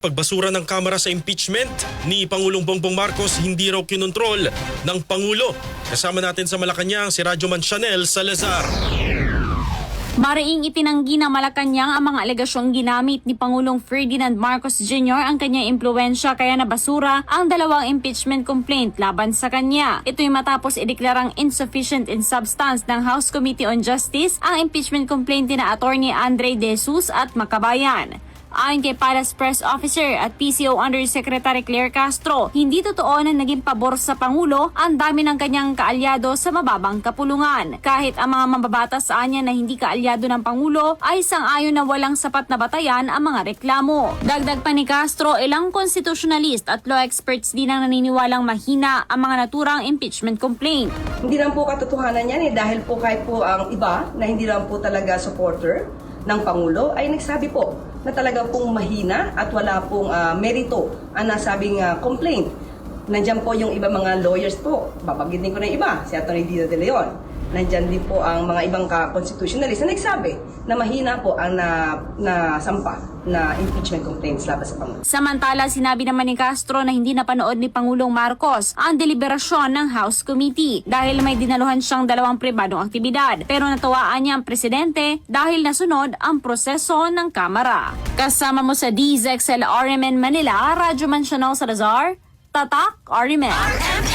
Pagbasura ng Kamara sa impeachment ni Pangulong Bongbong Marcos hindi raw kinontrol ng Pangulo. Kasama natin sa Malacanang si Radyoman Chanel Salazar. Mariing itinanggi ng Malacanang ang mga alegasyong ginamit ni Pangulong Ferdinand Marcos Jr. ang kanyang impluwensya kaya nabasura ang dalawang impeachment complaint laban sa kanya. Ito'y matapos ideklarang insufficient in substance ng House Committee on Justice ang impeachment complaint ni Attorney Andre De Jesus at Makabayan. Ayon kay Palace Press Officer at PCO Undersecretary Claire Castro, hindi totoo na naging pabor sa Pangulo ang dami ng kanyang kaalyado sa mababang kapulungan. Kahit ang mga mababatas sa anya na hindi kaalyado ng Pangulo ay sang-ayon na walang sapat na batayan ang mga reklamo. Dagdag pa ni Castro, ilang constitutionalist at law experts din ang naniniwalang mahina ang mga naturang impeachment complaint. Hindi lang po katotohanan yan dahil po kahit po ang iba na hindi lang po talaga supporter ng Pangulo ay nagsabi po na talagang pong mahina at wala pong merito ang nasabing complaint. Nandiyan po yung iba mga lawyers po. Babanggitin ko na yung iba, si Atty. Dina De Leon. Nandiyan din po ang mga ibang constitutionalists na nagsabi na mahina po ang nasampa na impeachment complaints laban sa Pangulo. Samantala, sinabi naman ni Castro na hindi napanood ni Pangulong Marcos ang deliberasyon ng House Committee dahil may dinaluhan siyang dalawang pribadong aktibidad. Pero natawaan niya ang presidente dahil nasunod ang proseso ng Kamara. Kasama mo sa DZXL RMN Manila, Radyoman Chanel Salazar, Tatak RMN.